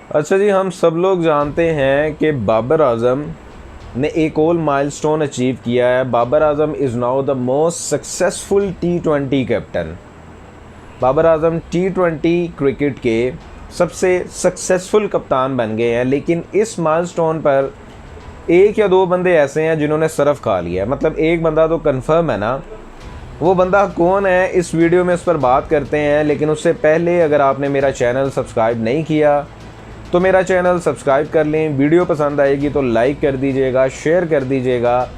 अच्छा जी, हम सब लोग जानते हैं कि बाबर आजम ने एक और माइलस्टोन अचीव किया है। Babar Azam is now the most successful T20 captain. Babar Azam T20 cricket के सबसे सक्सेसफुल कप्तान बन गए हैं। लेकिन इस माइलस्टोन पर एक या दो बंदे ऐसे हैं जिन्होंने सरफ खा लिया है। मतलब एक बंदा तो कंफर्म है ना। वो बंदा कौन है, इस वीडियो में इस पर बात करते हैं। लेकिन उससे पहले अगर आपने मेरा चैनल सब्सक्राइब नहीं किया तो मेरा चैनल सब्सक्राइब कर लें। वीडियो पसंद आएगी तो लाइक कर दीजिएगा, शेयर कर दीजिएगा।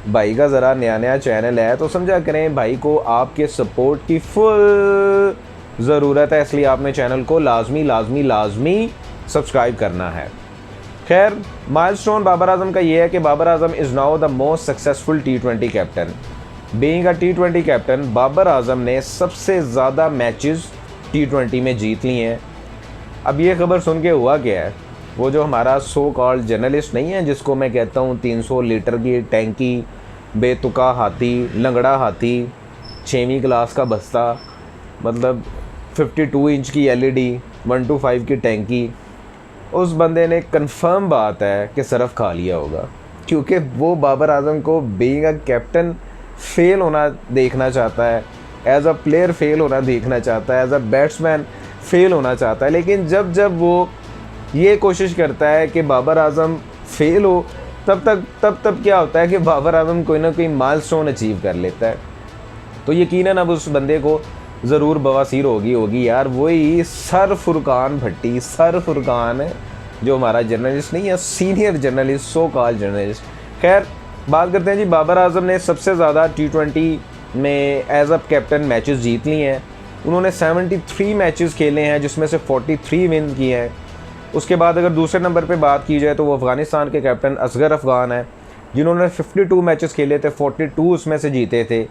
भाई का ज़रा नया चैनल है तो समझा करें, भाई को आपके सपोर्ट की फुल ज़रूरत है, इसलिए आपने चैनल को लाजमी सब्सक्राइब करना है। खैर, माइलस्टोन बाबर आजम का ये है कि Babar Azam is now the most successful T20 captain. Being a T20 captain, Babar Azam ने सबसे ज़्यादा मैचेस T20 में जीत ली हैं। अब ये खबर सुन के हुआ क्या है, वो जो हमारा सो कॉल्ड जर्नलिस्ट नहीं है, जिसको मैं कहता हूँ 300 लीटर की टैंकी, बेतुका हाथी, लंगड़ा हाथी, 6वीं क्लास का बस्ता, मतलब 52 इंच की LED, 125 की टैंकी, उस बंदे ने कंफर्म बात है कि सरफ खा लिया होगा। क्योंकि वो बाबर आजम को बीइंग अ कैप्टन फेल होना देखना चाहता है, एज अ प्लेयर फेल होना देखना चाहता है, एज अ बैट्समैन फेल होना चाहता है। लेकिन जब वो ये कोशिश करता है कि बाबर आजम फेल हो, तब क्या होता है कि बाबर आजम कोई ना कोई माइलस्टोन अचीव कर लेता है। तो यकीनन अब उस बंदे को ज़रूर बवासीर होगी यार। वही सर फुरकान जो हमारा जर्नलिस्ट नहीं है, सीनियर जर्नलिस्ट, सो कॉल जर्नलिस्ट। खैर, बात करते हैं जी। बाबर आजम ने सबसे ज़्यादा T20 में एज अ कैप्टन मैचेस जीत लिए हैं। उन्होंने 73 मैचेस खेले हैं, जिसमें से 43 विन किए हैं। उसके बाद अगर दूसरे नंबर पे बात की जाए तो वो अफ़गानिस्तान के कैप्टन असगर अफ़गान है, जिन्होंने 52 मैचेस खेले थे, 42 उसमें से जीते थे।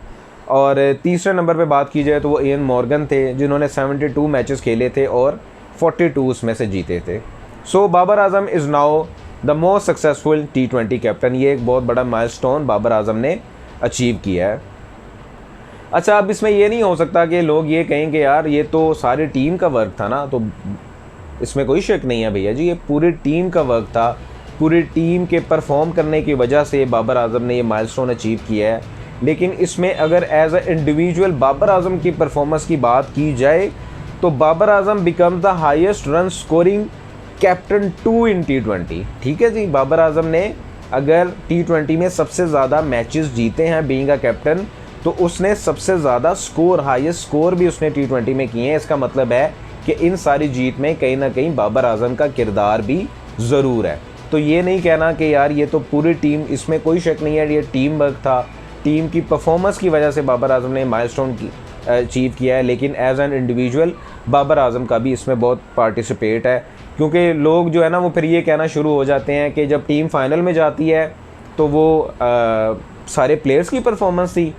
और तीसरे नंबर पे बात की जाए तो वो इयन मॉर्गन थे, जिन्होंने 72 मैचेस खेले थे और 42 उसमें से जीते थे। So Babar Azam is now the most successful T20 captain. ये एक बहुत बड़ा माइलस्टोन बाबर आजम ने अचीव किया है। अच्छा, अब इसमें ये नहीं हो सकता कि लोग ये कहें कि यार ये तो सारी टीम का वर्क था ना। तो इसमें कोई शक नहीं है भैया जी, ये पूरी टीम का वर्क था। पूरी टीम के परफॉर्म करने की वजह से बाबर आजम ने ये माइलस्टोन अचीव किया है। लेकिन इसमें अगर as a individual Babar Azam की परफॉर्मेंस की बात की जाए तो Babar Azam become the highest run scoring captain 2 in T20। ठीक है जी, बाबर आजम ने अगर T20 में सबसे ज़्यादा मैचेस जीते हैं बीइंग अ कैप्टन, तो उसने सबसे ज़्यादा स्कोर, हाईएस्ट स्कोर भी उसने T20 में किए हैं। इसका मतलब है कि इन सारी जीत में कहीं ना कहीं बाबर आजम का किरदार भी ज़रूर है। तो ये नहीं कहना कि यार ये तो पूरी टीम, इसमें कोई शक नहीं है, ये टीम वर्क था। टीम की परफॉर्मेंस की वजह से बाबर आजम ने माइलस्टोन अचीव किया है। लेकिन एज एन इंडिविजुअल बाबर आजम का भी इसमें बहुत पार्टिसिपेट है। क्योंकि लोग जो है ना, वो फिर ये कहना शुरू हो जाते हैं कि जब टीम फाइनल में जाती है तो वो सारे प्लेयर्स की परफॉर्मेंस थी,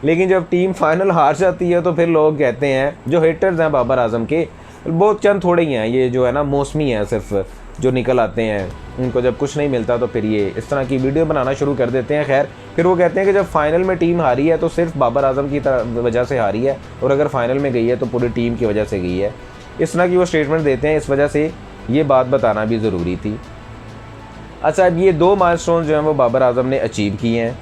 लेकिन जब टीम फाइनल हार जाती है तो फिर लोग कहते हैं, जो हेटर्स हैं बाबर आजम के, बहुत चंद थोड़े ही हैं, ये जो है ना मौसमी हैं सिर्फ, जो निकल आते हैं, उनको जब कुछ नहीं मिलता तो फिर ये इस तरह की वीडियो बनाना शुरू कर देते हैं। खैर, फिर वो कहते हैं कि जब फाइनल में टीम हारी है तो सिर्फ बाबर आजम की वजह से हारी है, और अगर फाइनल में गई है तो पूरी टीम की वजह से गई है। इस तरह की वो स्टेटमेंट देते हैं। इस वजह से ये बात बताना भी ज़रूरी थी। अच्छा, अब ये 2 माइलस्टोन जो हैं वो बाबर आजम ने अचीव किए हैं।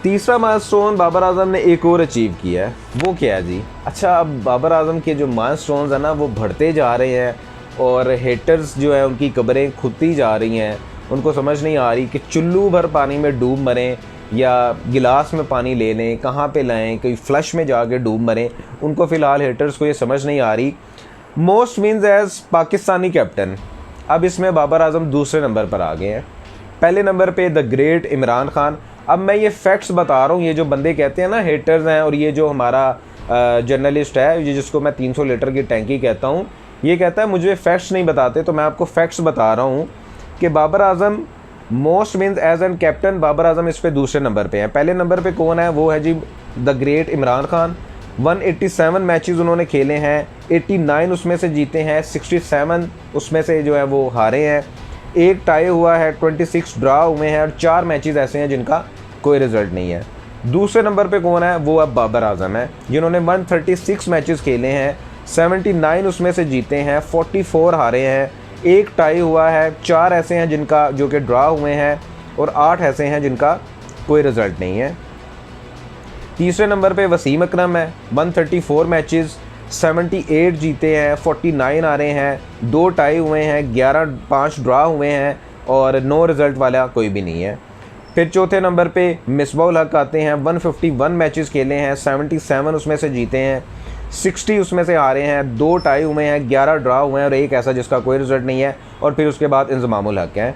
तीसरा माइलस्टोन बाबर आजम ने एक और अचीव किया है। वो क्या है जी? अच्छा, अब बाबर आजम के जो माइलस्टोन्स हैं ना, वो बढ़ते जा रहे हैं और हेटर्स जो है उनकी कब्रें खुदती जा रही हैं। उनको समझ नहीं आ रही कि चुल्लू भर पानी में डूब मरें या गिलास में पानी ले लें, कहाँ पे लाएं, कोई फ्लश में जाके डूब मरें। उनको फ़िलहाल हेटर्स को ये समझ नहीं आ रही। Most wins as Pakistani captain, अब इसमें बाबर आजम दूसरे नंबर पर आ गए हैं। पहले नंबर पे द ग्रेट इमरान खान। अब मैं ये फैक्ट्स बता रहा हूँ, ये जो बंदे कहते हैं ना हेटर्स हैं, और ये जो हमारा जर्नलिस्ट है, ये जिसको मैं 300 लीटर की टैंकी कहता हूँ, ये कहता है मुझे फैक्ट्स नहीं बताते, तो मैं आपको फैक्ट्स बता रहा हूँ कि Babar Azam most wins as an captain, Babar Azam इस पे दूसरे नंबर पे हैं। पहले नंबर पे कौन है? वो है जी the great Imran Khan. 187 matches उन्होंने खेले हैं, 89 उसमें से जीते हैं, 67 उसमें से जो है वो हारे हैं, एक टाई हुआ है, 26 ड्रा हुए हैं, और 4 मैचेस ऐसे हैं जिनका कोई रिजल्ट नहीं है। दूसरे नंबर पे कौन है? वो अब बाबर आजम है, जिन्होंने 136 मैचेस खेले हैं, 79 उसमें से जीते हैं, 44 हारे हैं, एक टाई हुआ है, 4 ऐसे हैं जिनका जो कि ड्रा हुए हैं और 8 ऐसे हैं जिनका कोई रिज़ल्ट नहीं है। तीसरे नंबर पे वसीम अकरम है, 134 मैचेस, 78 जीते हैं, 49 हारे हैं, 2 टाई हुए हैं, 5 ड्रा हुए हैं और 9 रिज़ल्ट वाला कोई भी नहीं है। फिर चौथे नंबर पे मिसबाउल हक आते हैं, 151 मैचेस खेले हैं, 77 उसमें से जीते हैं, 60 उसमें से हारे हैं, 2 टाई हुए हैं, 11 ड्रा हुए हैं और एक ऐसा जिसका कोई रिज़ल्ट नहीं है। और फिर उसके बाद इंज़मामुल हक हैं।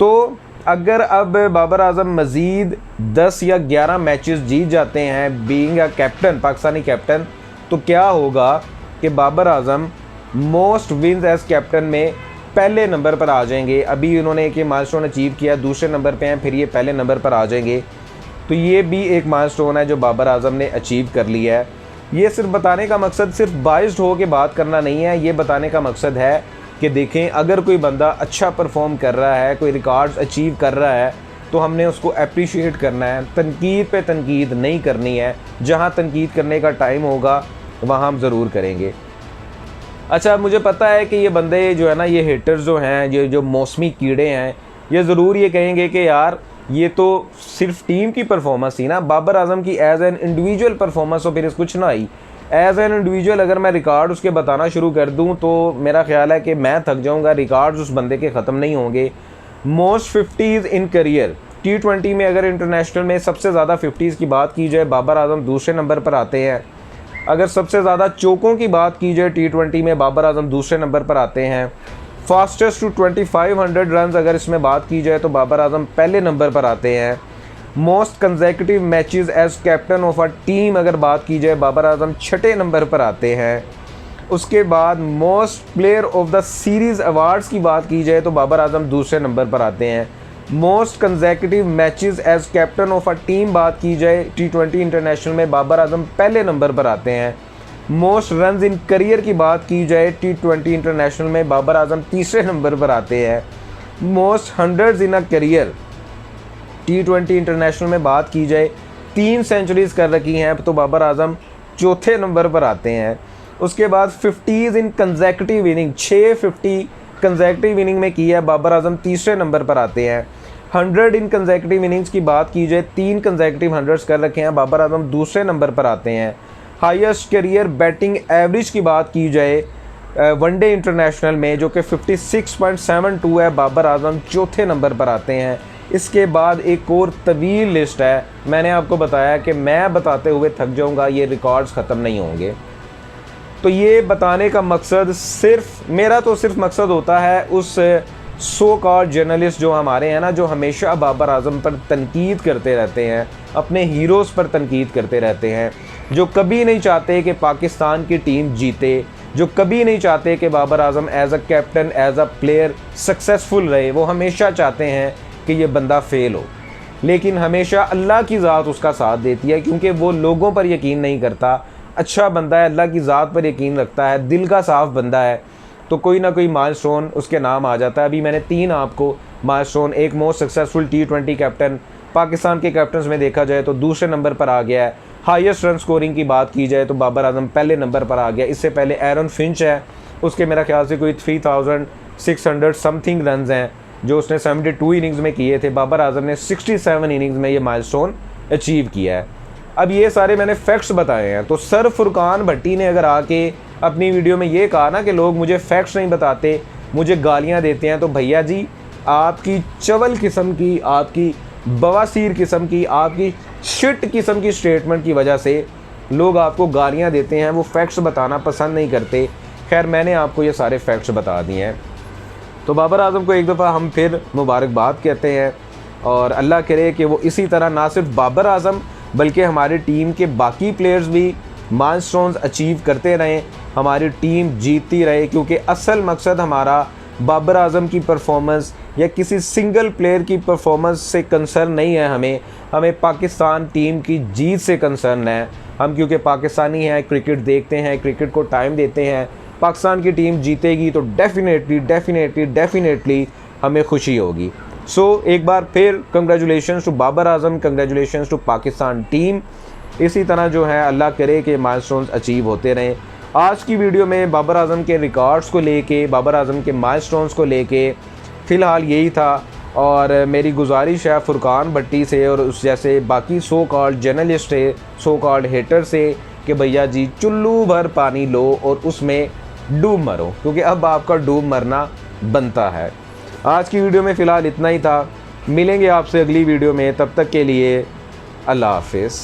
तो अगर अब बाबर आज़म मज़ीद 10 या 11 मैचेस जीत जाते हैं being a captain, Pakistani captain, तो क्या होगा कि बाबर आज़म मोस्ट विन्स एज कैप्टन में पहले नंबर पर आ जाएंगे। अभी उन्होंने एक ये माइलस्टोन अचीव किया, दूसरे नंबर पे हैं, फिर ये पहले नंबर पर आ जाएंगे। तो ये भी एक माइलस्टोन है जो बाबर आज़म ने अचीव कर लिया है। ये सिर्फ बताने का मकसद सिर्फ बाइस्ड हो के बात करना नहीं है, ये बताने का मकसद है कि देखें अगर कोई बंदा अच्छा परफॉर्म कर रहा है, कोई रिकॉर्ड्स अचीव कर रहा है, तो हमने उसको अप्रिशिएट करना है, तनकीद पे तनकीद नहीं करनी है। जहाँ तनकीद करने का टाइम होगा वहाँ हम ज़रूर करेंगे। अच्छा, मुझे पता है कि ये बंदे जो है ना, ये हेटर्स जो हैं, ये जो मौसमी कीड़े हैं, ये ज़रूर ये कहेंगे कि यार ये तो सिर्फ टीम की परफॉर्मेंस थी ना, बाबर आज़म की एज एन इंडिविजुअल परफॉर्मेंस तो फिर कुछ ना आई। एज एन इंडिविजुअल अगर मैं रिकॉर्ड उसके बताना शुरू कर दूं तो मेरा ख्याल है कि मैं थक जाऊंगा, रिकॉर्ड्स उस बंदे के ख़त्म नहीं होंगे। Most 50s in career T20 में अगर इंटरनेशनल में सबसे ज़्यादा 50s की बात की जाए, बाबर आज़म दूसरे नंबर पर आते हैं। अगर सबसे ज़्यादा चौकों की बात की जाए T20 में, बाबर आज़म दूसरे नंबर पर आते हैं। फास्टेस्ट टू 2500 रन अगर इसमें बात की जाए तो बाबर आज़म पहले नंबर पर आते हैं। Most consecutive matches as captain of a team अगर बात की जाए, बाबर आज़म छठे नंबर पर आते हैं। उसके बाद most player of the series awards की बात की जाए तो बाबर आज़म दूसरे नंबर पर आते हैं। Most consecutive matches as captain of a team बात की जाए T20 इंटरनेशनल में, बाबर आज़म पहले नंबर पर आते हैं। मोस्ट रन्स इन करियर की बात की जाए T20 इंटरनेशनल में, बाबर आज़म तीसरे नंबर पर आते हैं। Most hundreds in a career T20 international में बात की जाए, 3 सेंचुरीज़ कर रखी हैं, तो बाबर आज़म चौथे नंबर पर आते हैं। उसके बाद 50s इन कंसेक्यूटिव इनिंग, 6 50 कंसेक्यूटिव इनिंग में की है, बाबर आज़म तीसरे नंबर पर आते हैं। 100 इन कंसेक्यूटिव इनिंग्स की बात की जाए, 3 कंसेक्यूटिव हंड्रेड्स कर रखे हैं, बाबर आज़म दूसरे नंबर पर आते हैं। हाईएस्ट करियर बैटिंग एवरेज की बात की जाए वनडे इंटरनेशनल में, जो कि 56.72 है, बाबर आज़म चौथे नंबर पर आते हैं। इसके बाद एक और तवील लिस्ट है, मैंने आपको बताया कि मैं बताते हुए थक जाऊंगा, ये रिकॉर्ड्स ख़त्म नहीं होंगे। तो ये बताने का मकसद सिर्फ मेरा तो सिर्फ मकसद होता है उस सो कॉल्ड जर्नलिस्ट जो हमारे हैं ना, जो हमेशा बाबर आज़म पर तनकीद करते रहते हैं, अपने हीरोज़ पर तनकीद करते रहते हैं, जो कभी नहीं चाहते कि पाकिस्तान की टीम जीते, जो कभी नहीं चाहते कि Babar Azam as a captain as a player successful रहे। वो हमेशा चाहते हैं कि ये बंदा फेल हो, लेकिन हमेशा अल्लाह की ज़ात उसका साथ देती है, क्योंकि वो लोगों पर यकीन नहीं करता। अच्छा बंदा है, अल्लाह की ज़ात पर यकीन रखता है, दिल का साफ़ बंदा है, तो कोई ना कोई माइलस्टोन उसके नाम आ जाता है। अभी मैंने 3 आपको माइलस्टोन, एक most successful T20 captain Pakistan के कैप्टन्स में देखा जाए तो दूसरे नंबर पर आ गया है। हाईएस्ट रन स्कोरिंग की बात की जाए तो बाबर आज़म पहले नंबर पर आ गया। इससे पहले एरन फिंच है, उसके मेरा ख्याल से कोई 3600 समथिंग रन हैं जो उसने 72 इनिंग्स में किए थे। बाबर आज़म ने 67 इनिंग्स में ये माइलस्टोन अचीव किया है। अब ये सारे मैंने फैक्ट्स बताए हैं, तो सर फुरकान भट्टी ने अगर आके अपनी वीडियो में ये कहा ना कि लोग मुझे फैक्ट्स नहीं बताते, मुझे गालियां देते हैं, तो भैया जी आपकी चवल किस्म की, आपकी बवासीर किस्म की, आपकी शिट किस्म की स्टेटमेंट की वजह से लोग आपको गालियां देते हैं, वो फैक्ट्स बताना पसंद नहीं करते। खैर मैंने आपको ये सारे फैक्ट्स बता दिए हैं। तो बाबर आज़म को एक दफ़ा हम फिर मुबारकबाद कहते हैं और अल्लाह करे कि वो इसी तरह ना सिर्फ बाबर आज़म बल्कि हमारी टीम के बाकी प्लेयर्स भी माइलस्टोन्स अचीव करते रहें, हमारी टीम जीतती रहे, क्योंकि असल मकसद हमारा बाबर आज़म की परफॉर्मेंस या किसी सिंगल प्लेयर की परफॉर्मेंस से कंसर्न नहीं है। हमें पाकिस्तान टीम की जीत से कंसर्न है। हम क्योंकि पाकिस्तानी हैं, क्रिकेट देखते हैं, क्रिकेट को टाइम देते हैं। पाकिस्तान की टीम जीतेगी तो डेफिनेटली हमें खुशी होगी। सो एक बार फिर congratulations to Babar Azam, congratulations to Pakistan team. इसी तरह जो है अल्लाह करे कि माइलस्टोन्स अचीव होते रहें। आज की वीडियो में बाबर आजम के रिकॉर्ड्स को लेके, बाबर आजम के माइलस्टोन्स को लेके फ़िलहाल यही था। और मेरी गुजारिश है फुरकान भट्टी से और उस जैसे बाकी सो कॉल्ड जर्नलिस्ट है, सो कॉल्ड हेटर से, कि भैया जी चुल्लू भर पानी लो और उसमें डूब मरो, क्योंकि अब आपका डूब मरना बनता है। आज की वीडियो में फ़िलहाल इतना ही था। मिलेंगे आपसे अगली वीडियो में, तब तक के लिए अल्लाह हाफिज़।